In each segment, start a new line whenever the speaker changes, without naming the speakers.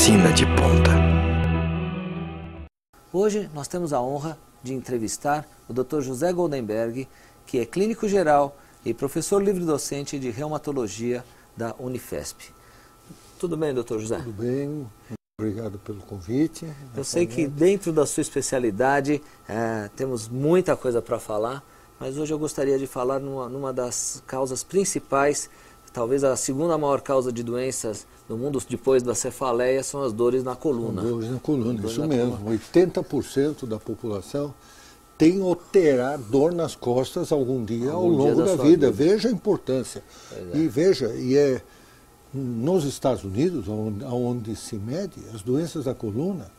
medicina de ponta.
Hoje nós temos a honra de entrevistar o Dr. José Goldenberg, que é clínico geral e professor livre-docente de reumatologia da Unifesp. Tudo bem, Dr. José?
Tudo bem, obrigado pelo convite.
Eu sei que dentro da sua especialidade temos muita coisa para falar, mas hoje eu gostaria de falar numa das causas principais, talvez a segunda maior causa de doenças no mundo depois da cefaleia, são as dores na coluna.
Dores na coluna, isso mesmo. 80% da população tem ou terá dor nas costas algum dia ao longo da vida. Veja a importância. E veja, nos Estados Unidos, onde se mede, as doenças da coluna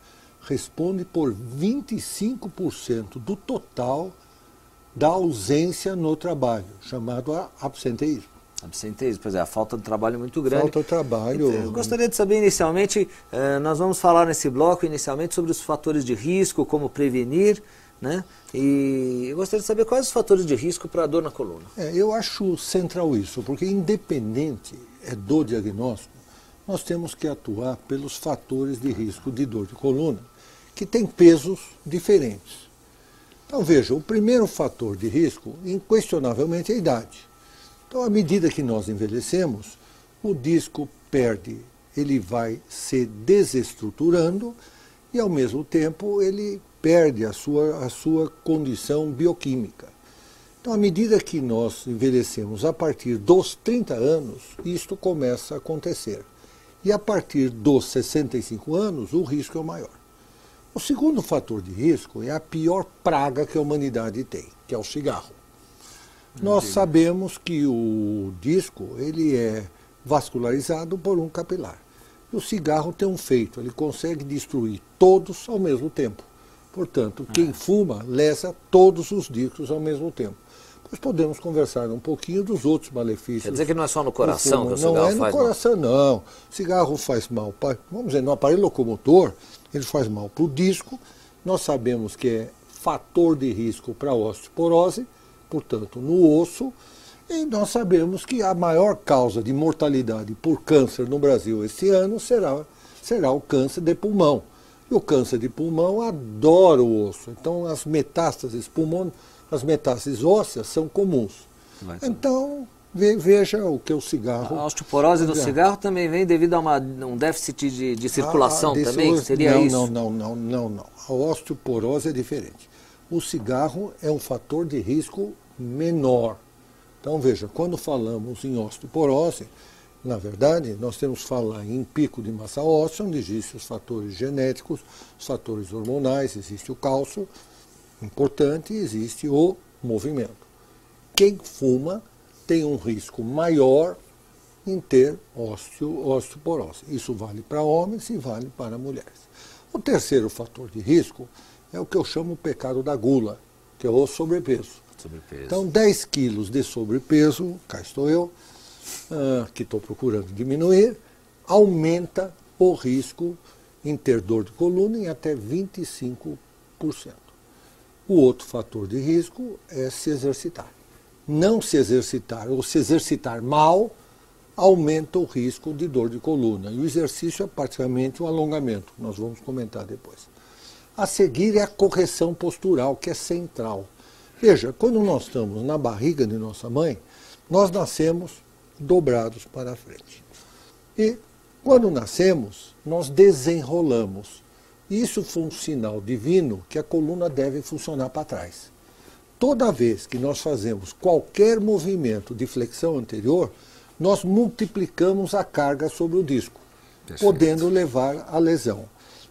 respondem por 25% do total da ausência no trabalho, chamado absenteísmo.
Absenteísmo, pois é, a falta de trabalho é muito grande.
Falta de trabalho.
Eu gostaria de saber inicialmente, nós vamos falar nesse bloco inicialmente sobre os fatores de risco, como prevenir, né? E eu gostaria de saber quais os fatores de risco para a dor na coluna.
Eu acho central isso, porque independente do diagnóstico, nós temos que atuar pelos fatores de risco de dor de coluna, que têm pesos diferentes. Então veja, o primeiro fator de risco, inquestionavelmente, é a idade. Então, à medida que nós envelhecemos, o disco perde, ele vai se desestruturando e, ao mesmo tempo, ele perde a sua condição bioquímica. Então, à medida que nós envelhecemos a partir dos 30 anos, isto começa a acontecer. E a partir dos 65 anos, o risco é o maior. O segundo fator de risco é a pior praga que a humanidade tem, que é o cigarro. Nós sabemos que o disco ele é vascularizado por um capilar. E o cigarro tem um feito, ele consegue destruir todos ao mesmo tempo. Portanto, quem fuma lesa todos os discos ao mesmo tempo. Pois podemos conversar um pouquinho dos outros malefícios.
Quer dizer que não é só no coração que o cigarro faz mal?
Não é no coração, não. O cigarro faz mal, vamos dizer, no aparelho locomotor, ele faz mal para o disco. Nós sabemos que é fator de risco para a osteoporose, portanto, no osso, e nós sabemos que a maior causa de mortalidade por câncer no Brasil esse ano será o câncer de pulmão. E o câncer de pulmão adora o osso, então as metástases ósseas são comuns. Então, veja o que o cigarro...
A osteoporose do cigarro também vem devido a um déficit de circulação também? Seria isso?
Não. A osteoporose é diferente. O cigarro é um fator de risco menor. Então, veja, quando falamos em osteoporose, na verdade, nós temos que falar em pico de massa óssea, onde existem os fatores genéticos, os fatores hormonais, existe o cálcio, importante, existe o movimento. Quem fuma tem um risco maior em ter osteoporose. Isso vale para homens e vale para mulheres. O terceiro fator de risco é o que eu chamo o pecado da gula, que é o sobrepeso. Então, 10 quilos de sobrepeso, cá estou eu, que estou procurando diminuir, aumenta o risco em ter dor de coluna em até 25%. O outro fator de risco é se exercitar. Não se exercitar ou se exercitar mal aumenta o risco de dor de coluna. E o exercício é praticamente um alongamento, nós vamos comentar depois. A seguir é a correção postural, que é central. Veja, quando nós estamos na barriga de nossa mãe, nós nascemos dobrados para a frente. E quando nascemos, nós desenrolamos. Isso foi um sinal divino que a coluna deve funcionar para trás. Toda vez que nós fazemos qualquer movimento de flexão anterior, nós multiplicamos a carga sobre o disco, podendo levar à lesão.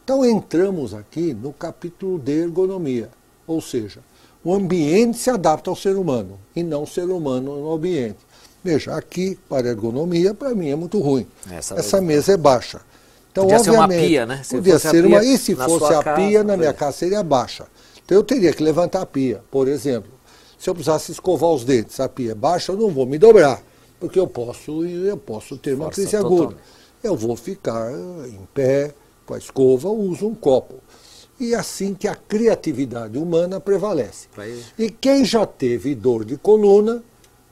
Então entramos aqui no capítulo de ergonomia, ou seja, o ambiente se adapta ao ser humano e não o ser humano no ambiente. Veja, aqui para a ergonomia, para mim é muito ruim. Essa mesa é baixa. Então,
podia
obviamente,
ser uma pia, né?
Podia ser uma, e se fosse a pia, na minha casa seria baixa. Então eu teria que levantar a pia, por exemplo. Se eu precisasse escovar os dentes, a pia é baixa, eu não vou me dobrar, porque eu posso ter uma crise aguda. Eu vou ficar em pé, com a escova, uso um copo. E assim que a criatividade humana prevalece. E quem já teve dor de coluna,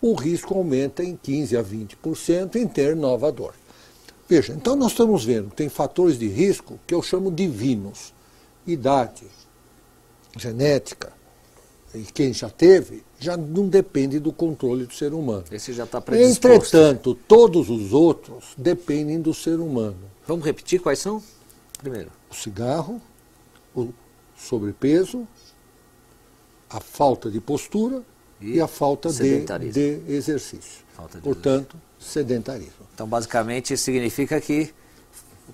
o risco aumenta em 15% a 20% em ter nova dor. Veja, então nós estamos vendo que tem fatores de risco que eu chamo divinos. Idade, genética, e quem já teve, já não depende do controle do ser humano.
Esse já está predisposto.
Entretanto, todos os outros dependem do ser humano.
Vamos repetir quais são? Primeiro.
O cigarro, o sobrepeso, a falta de postura e a falta de exercício. Portanto, sedentarismo.
Então, basicamente, isso significa que,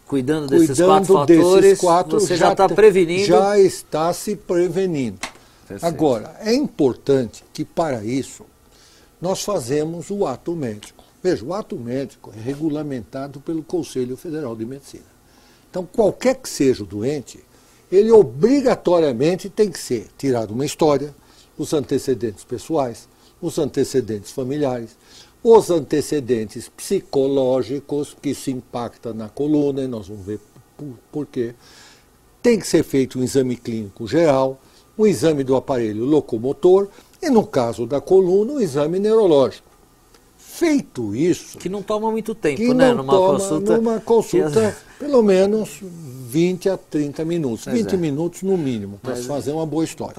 cuidando desses quatro fatores, você já está prevenindo.
Já está se prevenindo.
Perfeito.
Agora, é importante que, para isso, nós fazemos o ato médico. Veja, o ato médico é regulamentado pelo Conselho Federal de Medicina. Então, qualquer que seja o doente, ele obrigatoriamente tem que ser tirado uma história, os antecedentes pessoais, os antecedentes familiares, os antecedentes psicológicos, que se impactam na coluna, e nós vamos ver por quê. Tem que ser feito um exame clínico geral, um exame do aparelho locomotor e, no caso da coluna, um exame neurológico. Feito isso...
Que não toma muito tempo, né?
Numa consulta, pelo menos 20 a 30 minutos. 20 minutos no mínimo, para fazer uma boa história.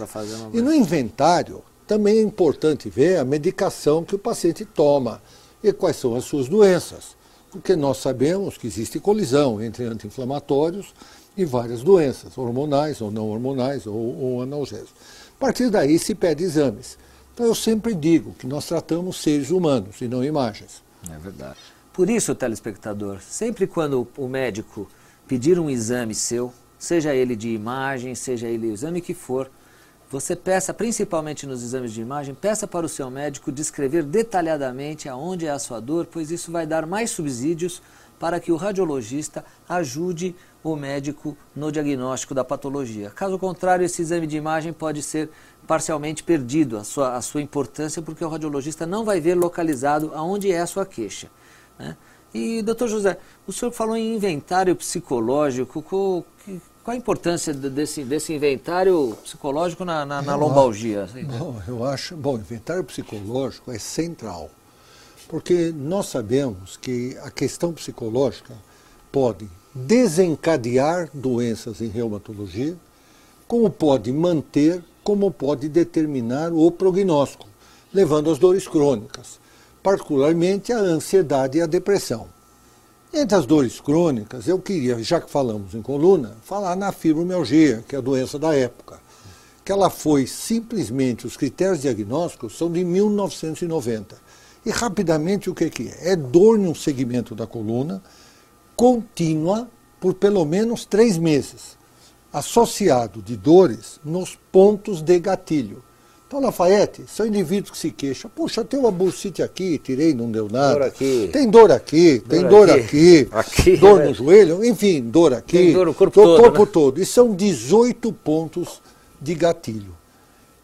E no inventário, também é importante ver a medicação que o paciente toma e quais são as suas doenças. Porque nós sabemos que existe colisão entre anti-inflamatórios e várias doenças, hormonais ou não hormonais ou analgésicos. A partir daí se pede exames. Então eu sempre digo que nós tratamos seres humanos e não imagens.
É verdade. Por isso, telespectador, sempre quando o médico pedir um exame seu, seja ele de imagem, seja ele o exame que for, você peça, principalmente nos exames de imagem, peça para o seu médico descrever detalhadamente aonde é a sua dor, pois isso vai dar mais subsídios para que o radiologista ajude o médico no diagnóstico da patologia. Caso contrário, esse exame de imagem pode ser parcialmente perdido, a sua importância, porque o radiologista não vai ver localizado aonde é a sua queixa, né? E, doutor José, o senhor falou em inventário psicológico. Qual a importância desse inventário psicológico na lombalgia?
Bom, inventário psicológico é central, porque nós sabemos que a questão psicológica pode desencadear doenças em reumatologia, como pode manter, como pode determinar o prognóstico, levando às dores crônicas, particularmente a ansiedade e a depressão. Entre as dores crônicas, eu queria, já que falamos em coluna, falar na fibromialgia, que é a doença da época, que ela foi simplesmente, os critérios diagnósticos são de 1990. E rapidamente o que é? É dor em um segmento da coluna, contínua por pelo menos 3 meses, associado de dores nos pontos de gatilho. Então, Lafayette, são indivíduos que se queixam, puxa, tem uma bursite aqui, tirei, não deu nada.
Dor aqui.
Tem dor aqui, tem dor aqui, dor no joelho, enfim, dor aqui.
Tem dor no corpo todo, né?
todo. E são 18 pontos de gatilho.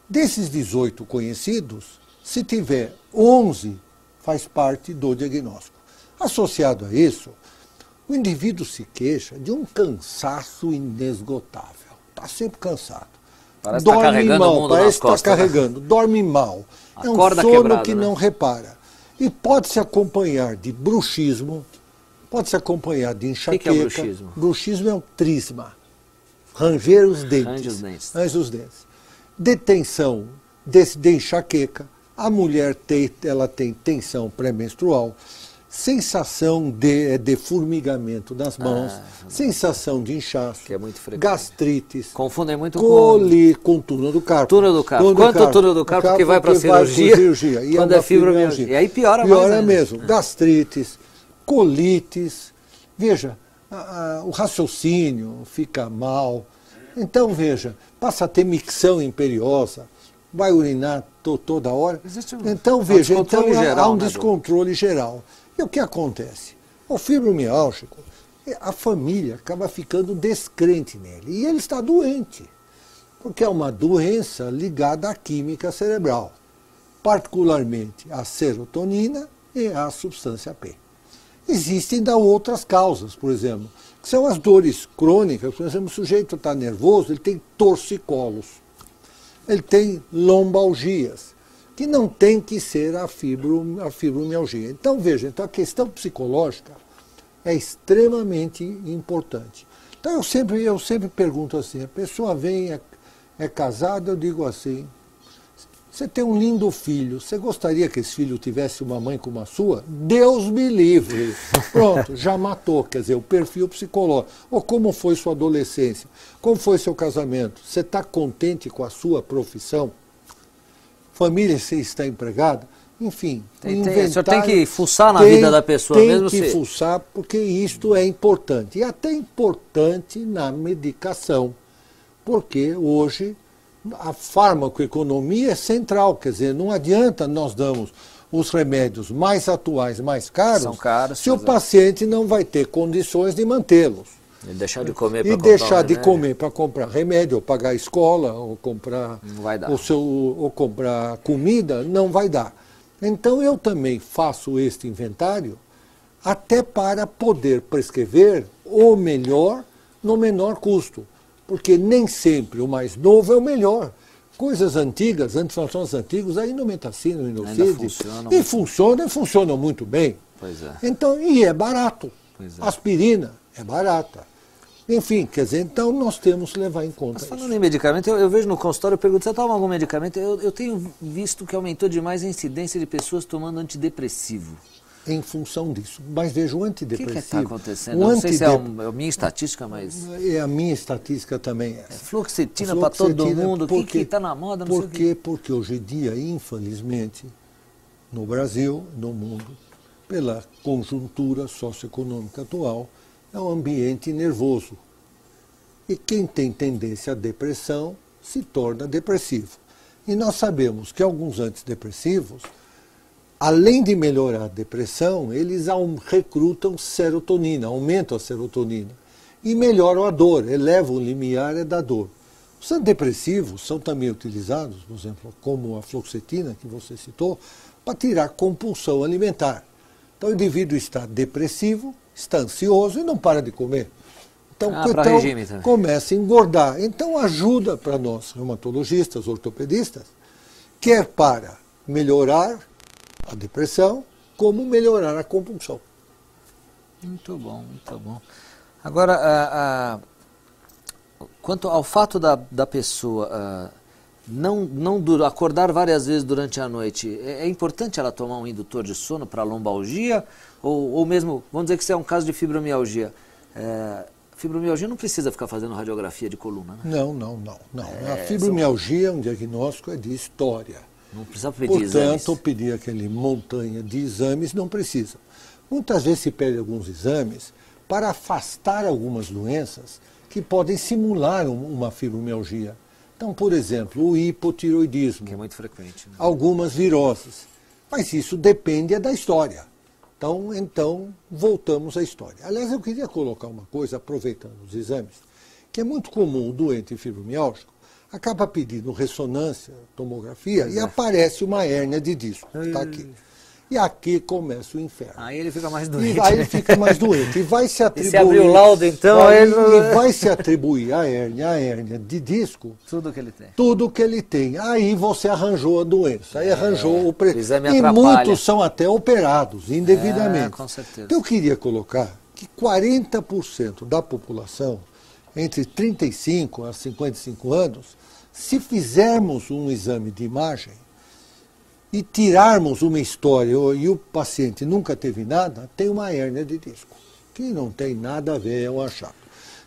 Desses 18 conhecidos, se tiver 11, faz parte do diagnóstico. Associado a isso, o indivíduo se queixa de um cansaço inesgotável. Está sempre cansado.
Parece que está carregando o mundo nas costas.
Carregando, dorme mal. É um sono que não repara. E pode se acompanhar de bruxismo, pode se acompanhar de enxaqueca.
O que é o bruxismo?
Bruxismo é o trisma. Ranger os dentes. Ranger os dentes. Detenção de enxaqueca. A mulher ela tem tensão pré-menstrual. Sensação de formigamento nas mãos, sensação de inchaço,
que é muito frequente.
Gastrites,
confundem muito
com túnel do carpo.
Túnel do carpo. Quanto túnel do carpo que vai para a cirurgia,
e
quando é fibromialgia. E aí piora mais.
Piora mesmo. Gastrites, colites. Veja, o raciocínio fica mal. Então, veja, passa a ter micção imperiosa, vai urinar toda hora. Então, veja, há um descontrole geral. E o que acontece? O fibromialgico, a família acaba ficando descrente nele. E ele está doente, porque é uma doença ligada à química cerebral, particularmente à serotonina e à substância P. Existem ainda outras causas, por exemplo, que são as dores crônicas. Por exemplo, o sujeito está nervoso, ele tem torcicolos, ele tem lombalgias, que não tem que ser a fibromialgia. Então, veja, a questão psicológica é extremamente importante. Então eu sempre pergunto assim, a pessoa vem, é casada, eu digo assim, você tem um lindo filho, você gostaria que esse filho tivesse uma mãe como a sua? Deus me livre! Pronto, já matou, quer dizer, o perfil psicológico. Ou como foi sua adolescência? Como foi seu casamento? Você está contente com a sua profissão? Família, você está empregado? Enfim,
o senhor tem que fuçar na vida da pessoa mesmo.
Tem que fuçar, porque isto é importante. E até importante na medicação, porque hoje a farmacoeconomia é central, quer dizer, não adianta nós darmos os remédios mais atuais, mais caros,
são caros,
se o paciente não vai ter condições de mantê-los.
E deixar de comer para
comprar deixar de comer para comprar remédio, ou pagar a escola, ou comprar
não vai dar.
ou comprar comida, não vai dar. Então eu também faço este inventário até para poder prescrever o melhor no menor custo. Porque nem sempre o mais novo é o melhor. Coisas antigas, anti-inflamatórios antigos, a inometacina, o inocide, funcionam muito bem.
Pois é.
Então, e é barato.
Pois é.
Aspirina é barata. Enfim, quer dizer, então nós temos que levar em conta
Mas falando
isso.
em medicamento, eu vejo no consultório, eu pergunto, você toma algum medicamento? Eu tenho visto que aumentou demais a incidência de pessoas tomando antidepressivo.
Em função disso. Mas veja, o antidepressivo...
O que está acontecendo? Não sei se é a minha estatística, mas...
É a minha estatística também.
É fluoxetina para todo mundo, o que está na moda? Não sei o quê.
Porque hoje em dia, infelizmente, no Brasil, no mundo, pela conjuntura socioeconômica atual, é um ambiente nervoso. E quem tem tendência à depressão se torna depressivo. E nós sabemos que alguns antidepressivos, além de melhorar a depressão, eles recrutam serotonina, aumentam a serotonina e melhoram a dor, elevam o limiar da dor. Os antidepressivos são também utilizados, por exemplo, como a fluoxetina, que você citou, para tirar compulsão alimentar. Então o indivíduo está depressivo, está ansioso e não para de comer. Então, começa a engordar. Então ajuda para nós, reumatologistas, ortopedistas, quer para melhorar a depressão, como melhorar a compulsão.
Muito bom, muito bom. Agora, quanto ao fato da pessoa não acordar várias vezes durante a noite, é importante ela tomar um indutor de sono para lombalgia? Ou mesmo, vamos dizer que isso é um caso de fibromialgia. Fibromialgia não precisa ficar fazendo radiografia de coluna, né?
Não. A fibromialgia é um diagnóstico de história.
Não precisa pedir exames.
Portanto, pedir aquele montanha de exames não precisa. Muitas vezes se pede alguns exames para afastar algumas doenças que podem simular uma fibromialgia. Então, por exemplo, o hipotiroidismo.
Que é muito frequente. Né?
Algumas viroses. Mas isso depende da história. Então, voltamos à história. Aliás, eu queria colocar uma coisa, aproveitando os exames, que é muito comum o doente fibromialgico acaba pedindo ressonância, tomografia, e aparece uma hérnia de disco. Está aqui. E aqui começa o inferno.
Aí ele fica mais doente.
Aí ele fica mais doente. E vai se atribuir...
E se abrir o laudo, então...
E vai se atribuir à hérnia de disco...
Tudo que ele tem.
Tudo que ele tem. Aí você arranjou a doença. Aí arranjou o
exame
e
atrapalha.
Muitos são até operados indevidamente.
Com certeza.
Então eu queria colocar que 40% da população, entre 35 a 55 anos, se fizermos um exame de imagem, e tirarmos uma história e o paciente nunca teve nada, tem uma hérnia de disco. Quem não tem nada a ver é um achado.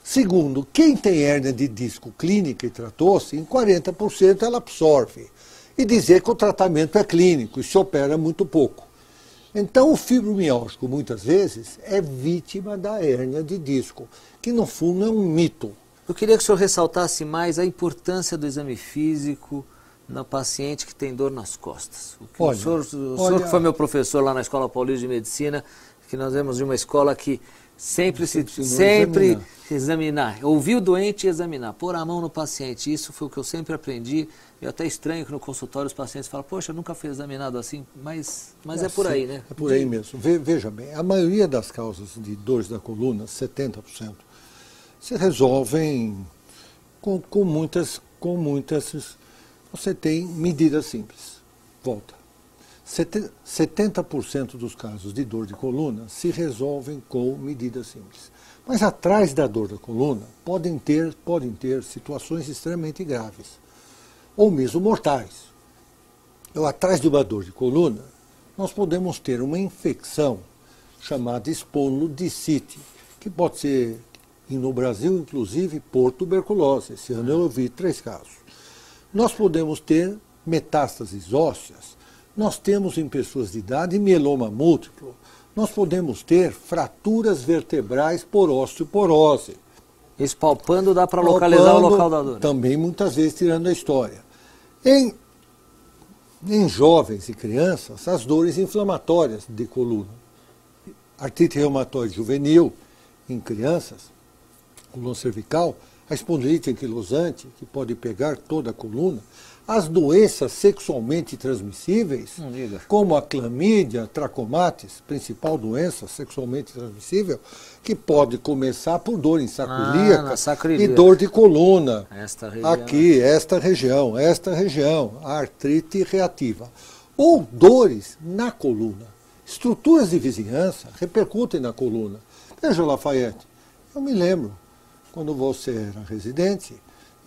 Segundo, quem tem hérnia de disco clínica e tratou-se, em 40% ela absorve. E dizer que o tratamento é clínico e se opera muito pouco. Então o fibromialgico, muitas vezes, é vítima da hérnia de disco, que no fundo é um mito.
Eu queria que o senhor ressaltasse mais a importância do exame físico no paciente que tem dor nas costas. O senhor que foi meu professor lá na Escola Paulista de Medicina, que nós vemos de uma escola que sempre examinar, ouvir o doente e examinar, pôr a mão no paciente. Isso foi o que eu sempre aprendi. Eu até estranho que no consultório os pacientes falam, poxa, eu nunca fui examinado assim, mas é por aí, né?
É por aí mesmo. Veja bem, a maioria das causas de dores da coluna, 70%, se resolvem com muitas... Você tem medidas simples. Volta. 70% dos casos de dor de coluna se resolvem com medidas simples. Mas atrás da dor da coluna podem ter situações extremamente graves, ou mesmo mortais. Então, atrás de uma dor de coluna, nós podemos ter uma infecção chamada espondilocite, que pode ser, no Brasil, inclusive, por tuberculose. Esse ano eu ouvi 3 casos. Nós podemos ter metástases ósseas, nós temos em pessoas de idade mieloma múltiplo, nós podemos ter fraturas vertebrais por osteoporose.
Isso palpando dá para localizar o local da dor.
Também muitas vezes tirando a história. Em jovens e crianças, as dores inflamatórias de coluna. Artrite reumatoide juvenil em crianças, coluna cervical, a espondilite anquilosante, que pode pegar toda a coluna, as doenças sexualmente transmissíveis, como a clamídia, trachomatis, principal doença sexualmente transmissível, que pode começar por dor em saco ilíaca e dor de coluna. Esta região, a artrite reativa. Ou dores na coluna. Estruturas de vizinhança repercutem na coluna. Veja, Lafayette, eu me lembro, quando você era residente,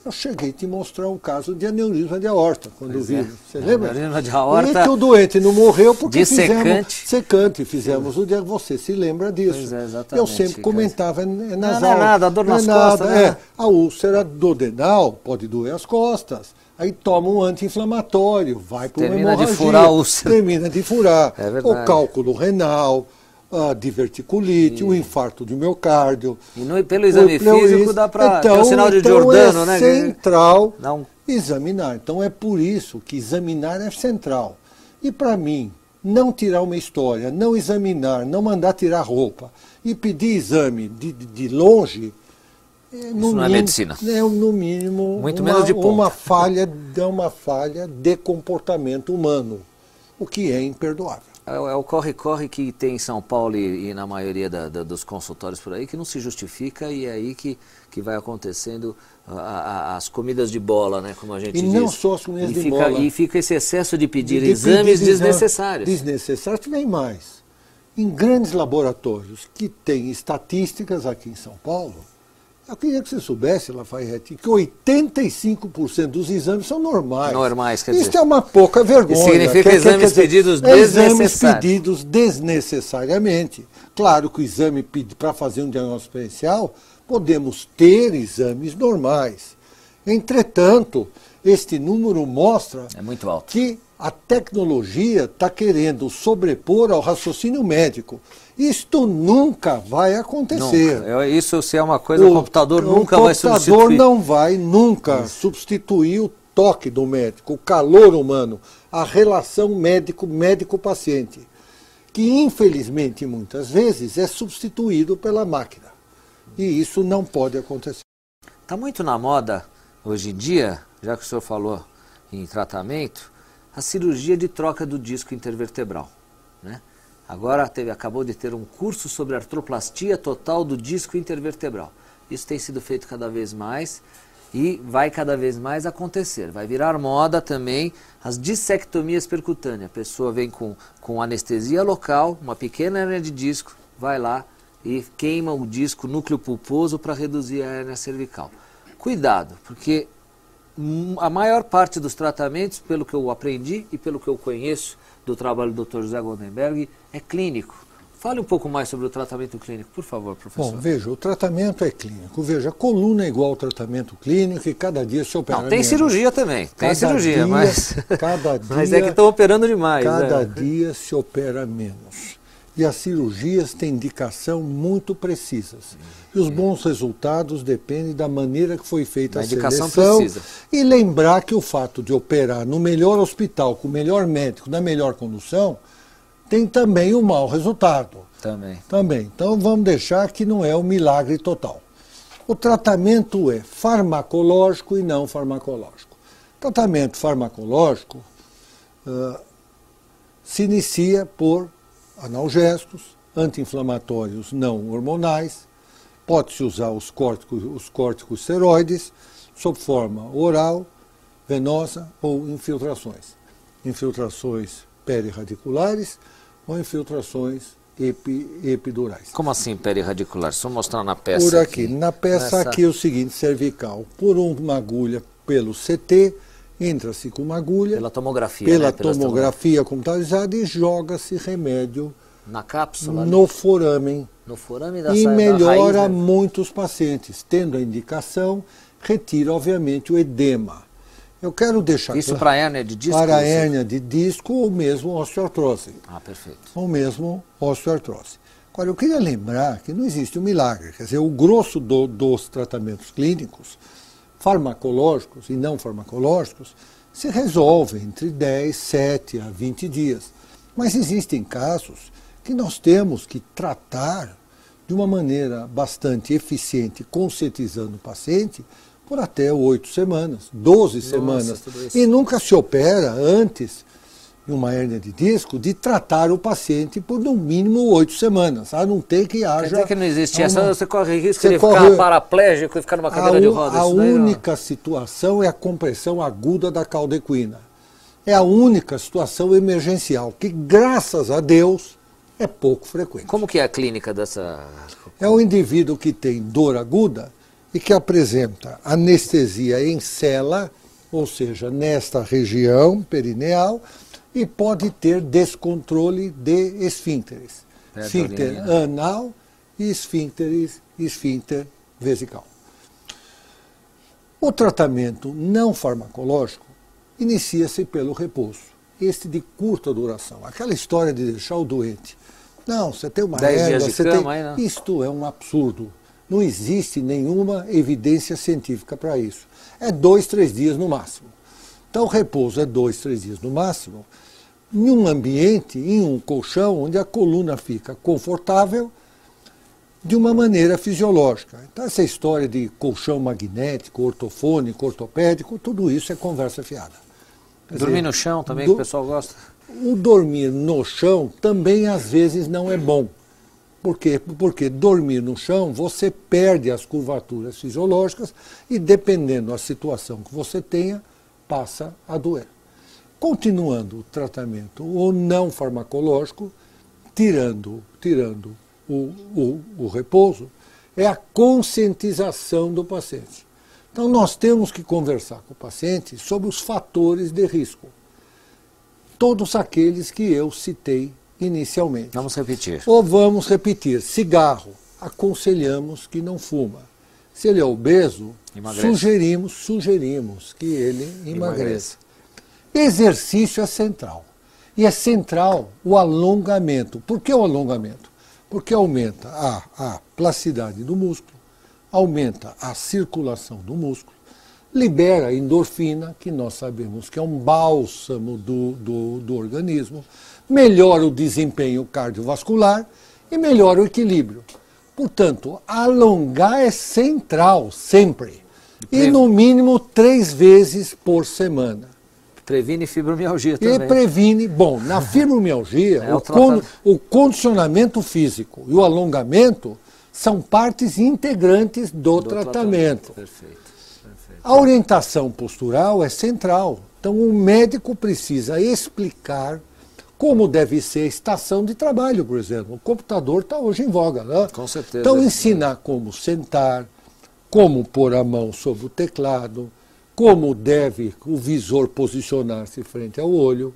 eu cheguei a te mostrar um caso de aneurisma de aorta, quando vi. Você lembra?
Aneurisma de aorta.
E que o doente não morreu porque
secante.
Fizemos o diagnóstico. Você se lembra disso?
Pois é, exatamente.
Eu sempre comentava nas aulas.
Não é nada, a dor nas costas. Né?
A úlcera duodenal pode doer as costas. Aí toma um anti-inflamatório, vai para uma hemorragia.
Termina de furar a úlcera.
Termina de furar.
É verdade.
O cálculo renal, a diverticulite, o infarto de miocárdio.
E pelo exame físico dá para ter o sinal de Giordano, né?
É central examinar. Então é por isso que examinar é central. E para mim, não tirar uma história, não examinar, não mandar tirar roupa e pedir exame de longe,
isso não é medicina.
É no mínimo
muito menos de ponta.
uma falha de comportamento humano, o que é imperdoável.
É o corre-corre que tem em São Paulo e na maioria dos consultórios por aí, que não se justifica, e é aí que vai acontecendo as comidas de bola, né, como a gente diz.
E não só as comidas de bola.
E fica esse excesso de pedir exames desnecessários.
Desnecessários, vem mais. Em grandes laboratórios que têm estatísticas aqui em São Paulo, eu queria que você soubesse, Lafayette, que 85% dos exames são normais.
Quer dizer.
Isso é uma pouca vergonha.
Isso significa exames pedidos desnecessários.
Exames pedidos desnecessariamente. Claro que o exame para fazer um diagnóstico diferencial, podemos ter exames normais. Entretanto, este número mostra
muito alto.
Que a tecnologia está querendo sobrepor ao raciocínio médico. Isto nunca vai acontecer.
Nunca. Isso, se é uma coisa, o computador nunca vai substituir.
O computador não vai nunca substituir o toque do médico, o calor humano, a relação médico-paciente, que infelizmente muitas vezes é substituído pela máquina. E isso não pode acontecer.
Está muito na moda hoje em dia, já que o senhor falou em tratamento, a cirurgia de troca do disco intervertebral, né? Agora acabou de ter um curso sobre artroplastia total do disco intervertebral. Isso tem sido feito cada vez mais e vai cada vez mais acontecer. Vai virar moda também as dissectomias percutâneas. A pessoa vem com anestesia local, uma pequena hérnia de disco, vai lá e queima o disco núcleo pulposo para reduzir a hérnia cervical. Cuidado, porque a maior parte dos tratamentos, pelo que eu aprendi e pelo que eu conheço do trabalho do Dr. José Goldenberg, é clínico. Fale um pouco mais sobre o tratamento clínico, por favor, professor.
Bom, veja, o tratamento é clínico. Veja, a coluna é igual ao tratamento clínico e cada dia se opera menos.
Tem cirurgia também, mas
mas
é que estão operando demais.
Cada dia se opera menos. E as cirurgias têm indicação muito precisas. E os bons resultados dependem da maneira que foi feita a seleção.
Precisa.
E lembrar que o fato de operar no melhor hospital, com o melhor médico, na melhor condução, tem também um mau resultado. Também. Então vamos deixar que não é um milagre total. O tratamento é farmacológico e não farmacológico. O tratamento farmacológico se inicia por analgésicos, anti-inflamatórios não hormonais, pode-se usar os corticosteroides sob forma oral, venosa ou infiltrações. Infiltrações perirradiculares ou infiltrações epidurais.
Como assim perirradicular? Só mostrar na peça.
Por aqui. Na peça aqui é o seguinte, cervical, por uma agulha pelo CT, entra-se com uma agulha.
Pela tomografia.
Pela tomografia computadorizada e joga-se remédio
na cápsula?
No foramen.
No foramen da
e melhora
raiz, né?
muitos pacientes. Tendo a indicação, retira, obviamente, o edema. Eu quero deixar
isso para hérnia de disco?
Para hérnia de disco ou mesmo osteoartrose.
Ah, perfeito.
Ou mesmo osteoartrose. Agora, eu queria lembrar que não existe um milagre. Quer dizer, o grosso dos tratamentos clínicos, farmacológicos e não farmacológicos, se resolve entre 10, 7 a 20 dias. Mas existem casos que nós temos que tratar de uma maneira bastante eficiente, conscientizando o paciente, por até 8 semanas, 12 semanas. E nunca se opera antes, em uma hérnia de disco, de tratar o paciente por no mínimo 8 semanas. A não ter que haja...
Quer dizer que não existe essa, você corre risco de ficar paraplégico e ficar numa cadeira de rodas.
A única situação é a compressão aguda da cauda equina. É a única situação emergencial, que graças a Deus é pouco frequente.
Como que é a clínica dessa...
É o indivíduo que tem dor aguda e que apresenta anestesia em cela, ou seja, nesta região perineal, e pode ter descontrole de esfínteres. Esfíncter anal e esfíncter vesical. O tratamento não farmacológico inicia-se pelo repouso. Este de curta duração. Aquela história de deixar o doente. Não, você tem uma hérnia, você tem... Isto é um absurdo. Não existe nenhuma evidência científica para isso. É 2, 3 dias no máximo. Então o repouso é 2, 3 dias no máximo, em um ambiente, em um colchão, onde a coluna fica confortável de uma maneira fisiológica. Então essa história de colchão magnético, ortofônico, ortopédico, tudo isso é conversa fiada.
Dormir no chão também, que o pessoal gosta?
O dormir no chão também às vezes não é bom. Por quê? Porque dormir no chão você perde as curvaturas fisiológicas e, dependendo da situação que você tenha, passa a doer. Continuando o tratamento ou não farmacológico, tirando o repouso, é a conscientização do paciente. Então nós temos que conversar com o paciente sobre os fatores de risco. Todos aqueles que eu citei inicialmente.
Vamos repetir.
Ou vamos repetir. Cigarro, aconselhamos que não fuma. Se ele é obeso, sugerimos que ele emagreça. Exercício é central. E é central o alongamento. Por que o alongamento? Porque aumenta a plasticidade do músculo, aumenta a circulação do músculo, libera endorfina, que nós sabemos que é um bálsamo do organismo, melhora o desempenho cardiovascular e melhora o equilíbrio. Portanto, alongar é central, sempre. E no mínimo 3 vezes por semana.
Previne fibromialgia também.
E previne, bom, na fibromialgia, o condicionamento físico e o alongamento são partes integrantes do tratamento.
Perfeito.
A orientação postural é central. Então, o médico precisa explicar como deve ser a estação de trabalho, por exemplo. O computador está hoje em voga, né?
Com certeza.
Então, ensinar como sentar, como pôr a mão sobre o teclado, como deve o visor posicionar-se frente ao olho.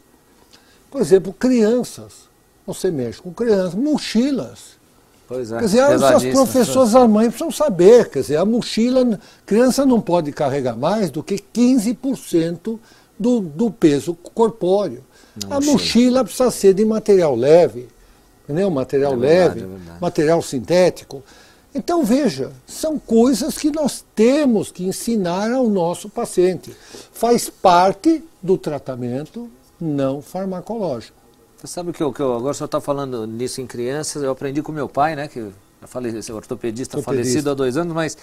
Por exemplo, crianças. Você mexe com crianças, mochilas.
Pois é.
Quer dizer, as professoras, as mães precisam saber. Quer dizer, a mochila, criança não pode carregar mais do que 15% do peso corpóreo. A mochila precisa ser de material leve, entendeu? Material leve, material sintético. Então, veja, são coisas que nós temos que ensinar ao nosso paciente. Faz parte do tratamento não farmacológico.
Você sabe que agora o senhor está falando nisso em crianças, eu aprendi com meu pai, né, que é ortopedista falecido há 2 anos, mas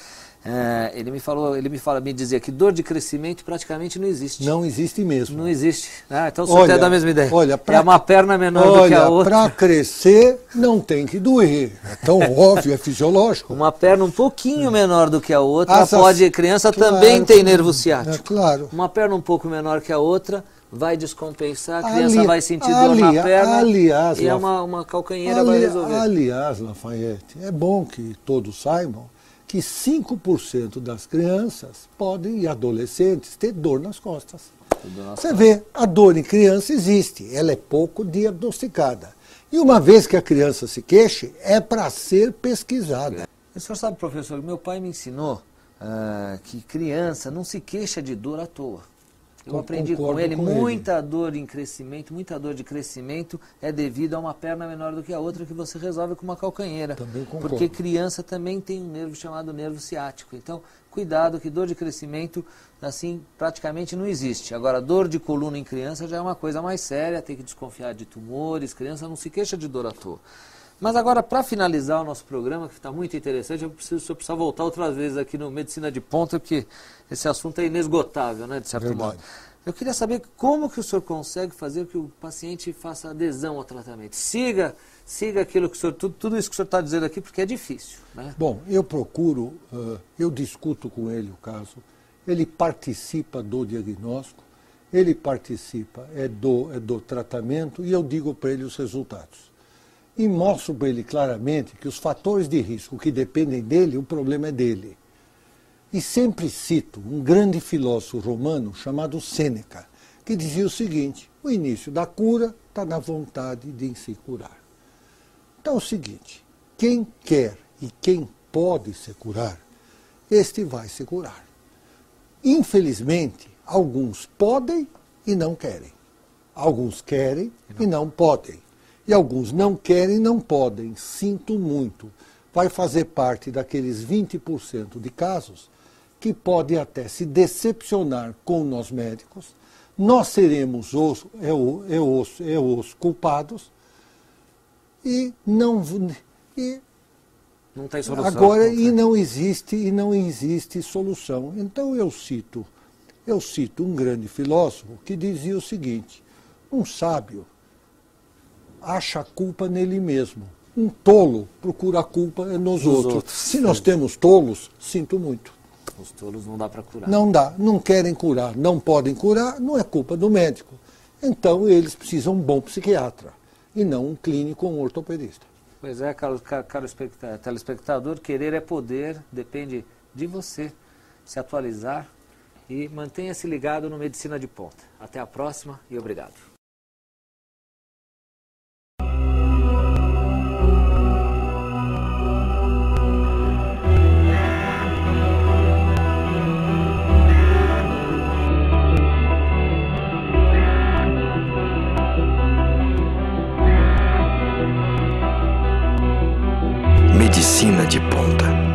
ele me dizia que dor de crescimento praticamente não existe.
Não existe mesmo.
Não existe. Então o senhor até dá a mesma ideia. É uma perna menor do que a outra.
Para crescer não tem que doer. É tão óbvio, é fisiológico.
Uma perna um pouquinho menor do que a outra criança também tem nervo ciático.
Claro.
Uma perna um pouco menor que a outra vai descompensar, a criança vai sentir dor na perna e uma calcanheira vai resolver.
Aliás, Lafayette, é bom que todos saibam que 5% das crianças podem, e adolescentes, ter dor nas costas. Você vê, a dor em criança existe, ela é pouco diagnosticada. E uma vez que a criança se queixe, é para ser pesquisada.
O senhor sabe, professor, meu pai me ensinou que criança não se queixa de dor à toa. Eu aprendi com ele, muita dor em crescimento, muita dor de crescimento é devido a uma perna menor do que a outra que você resolve com uma calcanheira.
Também concordo.
Porque criança também tem um nervo chamado nervo ciático. Então, cuidado que dor de crescimento, assim, praticamente não existe. Agora, dor de coluna em criança já é uma coisa mais séria, tem que desconfiar de tumores, criança não se queixa de dor à toa. Mas agora, para finalizar o nosso programa, que está muito interessante, o senhor precisa voltar outras vezes aqui no Medicina de Ponta, porque esse assunto é inesgotável, né, de certo modo. Eu queria saber como que o senhor consegue fazer que o paciente faça adesão ao tratamento. Siga aquilo que o senhor, tudo isso que o senhor está dizendo aqui, porque é difícil, né?
Bom, eu procuro, eu discuto com ele o caso, ele participa do diagnóstico, ele participa do tratamento e eu digo para ele os resultados. E mostro para ele claramente que os fatores de risco que dependem dele, o problema é dele. E sempre cito um grande filósofo romano chamado Sêneca, que dizia o seguinte: o início da cura está na vontade de se curar. Então é o seguinte, quem quer e quem pode se curar, este vai se curar. Infelizmente, alguns podem e não querem. Alguns querem e não podem. E alguns não querem e não podem. Sinto muito. Vai fazer parte daqueles 20% de casos que podem até se decepcionar com nós médicos. Nós seremos os culpados e não
tem solução.
Agora não existe solução. Então eu cito um grande filósofo que dizia o seguinte: um sábio acha a culpa nele mesmo. Um tolo procura a culpa nos outros. Se nós temos tolos, sinto muito.
Os tolos não dá para curar.
Não dá, não querem curar, não podem curar, não é culpa do médico. Então eles precisam de um bom psiquiatra e não um clínico ou um ortopedista.
Pois é, caro telespectador, querer é poder, depende de você se atualizar e mantenha-se ligado no Medicina de Ponta. Até a próxima e obrigado.
Medicina de Ponta.